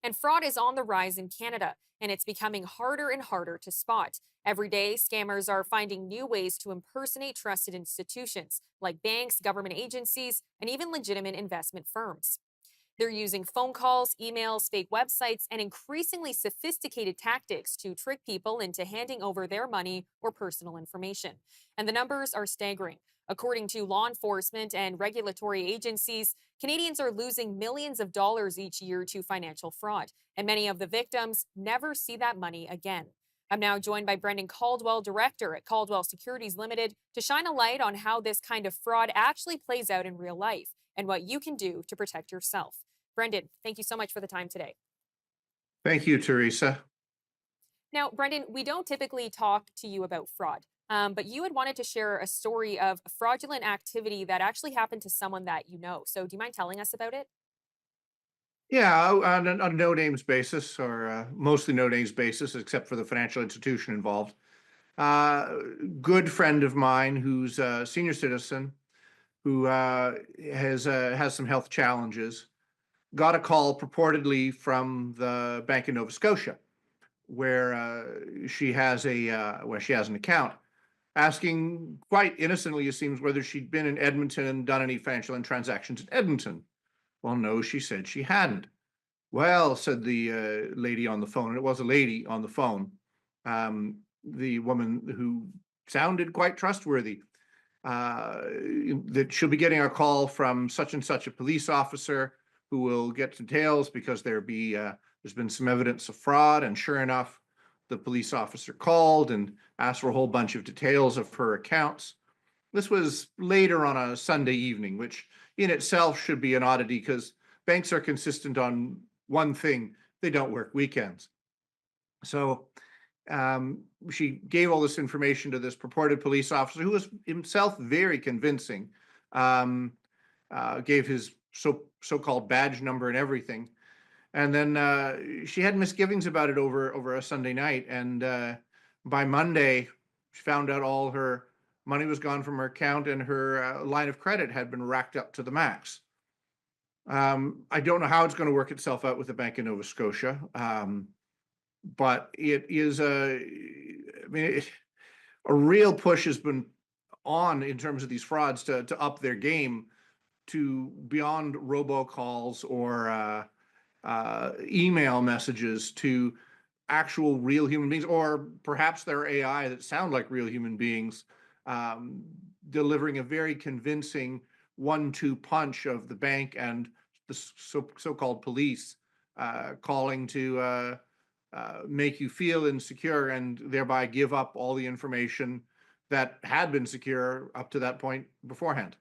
And fraud is on the rise in Canada, and it's becoming harder and harder to spot. Every day, scammers are finding new ways to impersonate trusted institutions like banks, government agencies, and even legitimate investment firms. They're using phone calls, emails, fake websites, and increasingly sophisticated tactics to trick people into handing over their money or personal information. And the numbers are staggering. According to law enforcement and regulatory agencies, Canadians are losing millions of dollars each year to financial fraud, and many of the victims never see that money again. I'm now joined by Brendan Caldwell, director at Caldwell Securities Limited, to shine a light on how this kind of fraud actually plays out in real life and what you can do to protect yourself. Brendan, thank you so much for the time today. Thank you, Theresa. Now, Brendan, we don't typically talk to you about fraud, but you had wanted to share a story of fraudulent activity that actually happened to someone that you know. So, do you mind telling us about it? Yeah, on a no names basis, or mostly no names basis, except for the financial institution involved. Uh, Good friend of mine who's a senior citizen who has some health challenges got a call purportedly from the Bank of Nova Scotia, where she has an account, asking quite innocently, it seems, whether she'd been in Edmonton and done any financial transactions in Edmonton. Well, no, she said she hadn't. Well, said the lady on the phone, and it was a lady on the phone, the woman who sounded quite trustworthy, that she'll be getting a call from such and such a police officer who will get details because there's been some evidence of fraud. And sure enough, the police officer called and asked for a whole bunch of details of her accounts. This was later on a Sunday evening, which in itself should be an oddity because banks are consistent on one thing: they don't work weekends. So she gave all this information to this purported police officer, who was himself very convincing. Um, Gave his so-called badge number and everything, and then she had misgivings about it over a Sunday night. And by Monday, she found out all her money was gone from her account, and her line of credit had been racked up to the max. I don't know how it's going to work itself out with the Bank of Nova Scotia, but it is a real push has been on in terms of these frauds to up their game to beyond robocalls or email messages to actual real human beings, or perhaps they're AI that sound like real human beings, um, delivering a very convincing 1-2 punch of the bank and the so-called police, calling to make you feel insecure and thereby give up all the information that had been secure up to that point beforehand.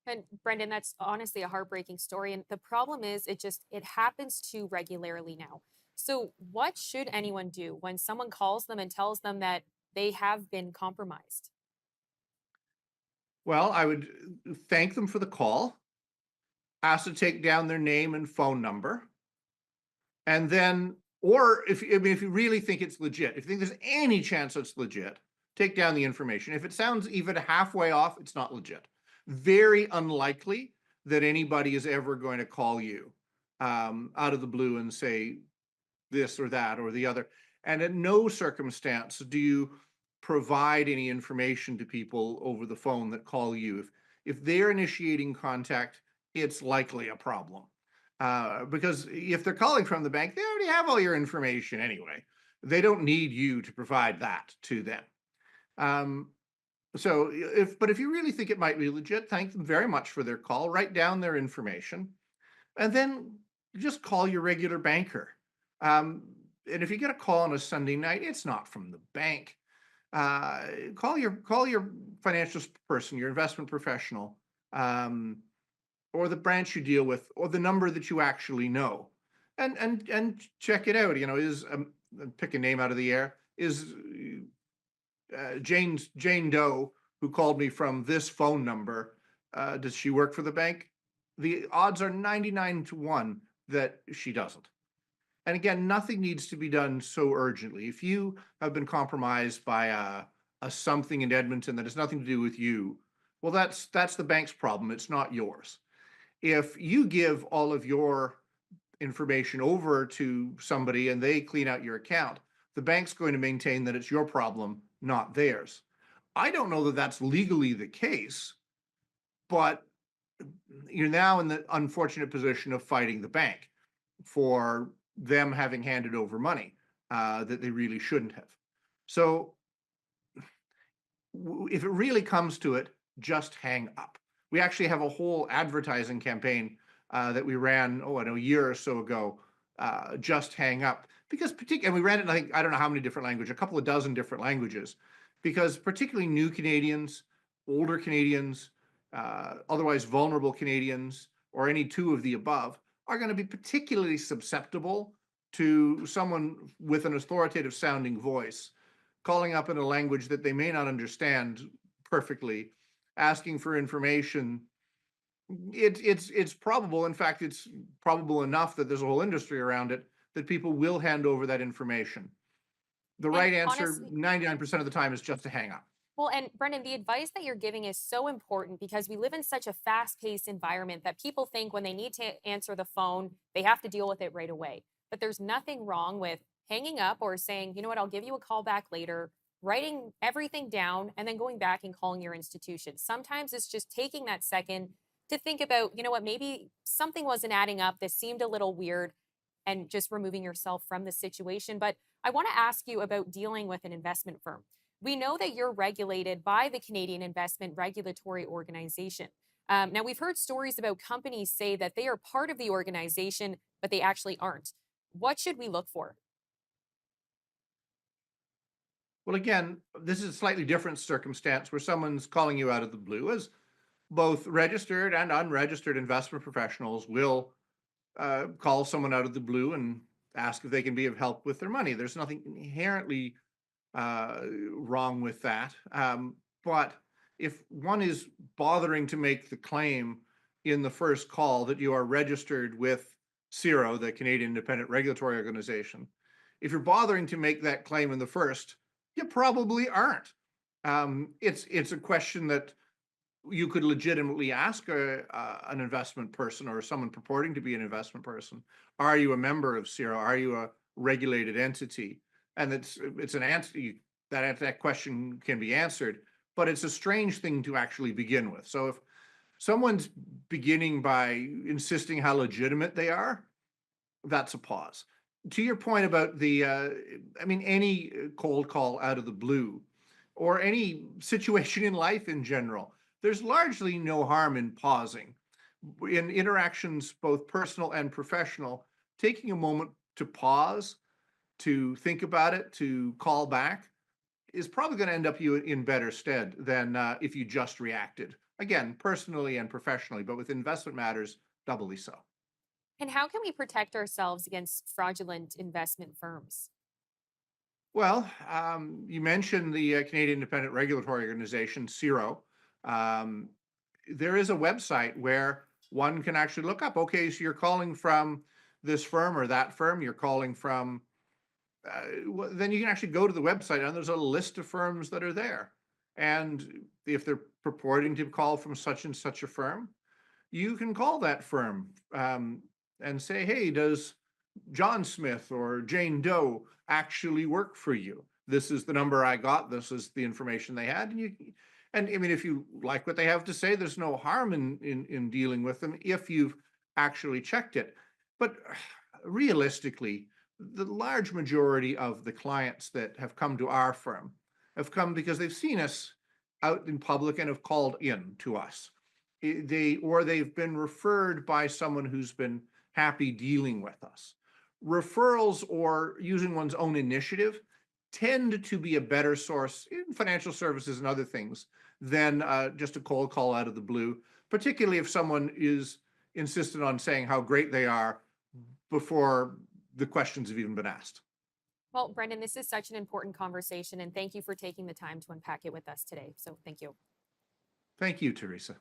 And Brendan, that's honestly a heartbreaking story. And the problem is it happens too regularly now. So what should anyone do when someone calls them and tells them that they have been compromised? Well, I would thank them for the call, ask to take down their name and phone number, and then, or if you really think it's legit, if you think there's any chance it's legit, take down the information. If it sounds even halfway off, it's not legit. Very unlikely that anybody is ever going to call you out of the blue and say this or that or the other. And in no circumstance do you provide any information to people over the phone that call you. If they're initiating contact, it's likely a problem. Because if they're calling from the bank, they already have all your information anyway. They don't need you to provide that to them. Um, but if you really think it might be legit, thank them very much for their call. Write down their information, and then just call your regular banker. Um, and if you get a call on a Sunday night, it's not from the bank. Call your financial person, your investment professional, um, or the branch you deal with, or the number that you actually know, and check it out. Is pick a name out of the air. Is Jane Doe, who called me from this phone number, does she work for the bank? The odds are 99 to 1 that she doesn't. And again, nothing needs to be done so urgently. If you have been compromised by a something in Edmonton that has nothing to do with you, well, that's the bank's problem. It's not yours. If you give all of your information over to somebody and they clean out your account, the bank's going to maintain that it's your problem, not theirs. I don't know that that's legally the case, but you're now in the unfortunate position of fighting the bank for them having handed over money that they really shouldn't have. So if it really comes to it, just hang up. We actually have a whole advertising campaign that we ran, oh, I know, a year or so ago. Just hang up, because particularly, and we ran it in, I don't know how many different languages, a couple of dozen different languages, because particularly new Canadians, older Canadians, otherwise vulnerable Canadians, or any two of the above, are going to be particularly susceptible to someone with an authoritative sounding voice calling up in a language that they may not understand perfectly, asking for information. It's probable, in fact, it's probable enough that there's a whole industry around it, that people will hand over that information. The And right answer honestly, 99% of the time is just to hang up. well, and Brendan, the advice that you're giving is so important because we live in such a fast paced environment that people think when they need to answer the phone, they have to deal with it right away. But there's nothing wrong with hanging up or saying, you know what, I'll give you a call back later, writing everything down, and then going back and calling your institution. Sometimes it's just taking that second to think about, you know what, maybe something wasn't adding up. This seemed a little weird, and just removing yourself from the situation. But I want to ask you about dealing with an investment firm. We know that you're regulated by the Canadian Investment Regulatory Organization. Now, we've heard stories about companies say that they are part of the organization, but they actually aren't. What should we look for? Well, again, this is a slightly different circumstance where someone's calling you out of the blue, as both registered and unregistered investment professionals will call someone out of the blue and ask if they can be of help with their money. There's nothing inherently wrong with that. But if one is bothering to make the claim in the first call that you are registered with CIRO, the Canadian Independent Regulatory Organization, if you're bothering to make that claim in the first, you probably aren't. It's a question that you could legitimately ask an investment person or someone purporting to be an investment person. Are you a member of CIRO? Are you a regulated entity? And it's an answer that question can be answered, but it's a strange thing to actually begin with. So if someone's beginning by insisting how legitimate they are, that's a pause. To your point about any cold call out of the blue, or any situation in life in general, there's largely no harm in pausing. In interactions, both personal and professional, taking a moment to pause, to think about it, to call back, is probably going to end up you in better stead than if you just reacted. Again, personally and professionally, but with investment matters, doubly so. And how can we protect ourselves against fraudulent investment firms? Well, you mentioned the Canadian Independent Regulatory Organization, CIRO. Um, there is a website where one can actually look up, okay, so you're calling from this firm or that firm, you're calling from, then you can actually go to the website and there's a list of firms that are there. And if they're purporting to call from such and such a firm, you can call that firm and say, hey, does John Smith or Jane Doe actually work for you? This is the number I got. This is the information they had. And I mean, if you like what they have to say, there's no harm in dealing with them if you've actually checked it. But realistically, the large majority of the clients that have come to our firm have come because they've seen us out in public and have called in to us. They've been referred by someone who's been happy dealing with us. Referrals or using one's own initiative tend to be a better source in financial services and other things than just a cold call out of the blue, particularly if someone is insistent on saying how great they are before the questions have even been asked. Well, Brendan, this is such an important conversation, and thank you for taking the time to unpack it with us today. So, thank you. Thank you, Theresa.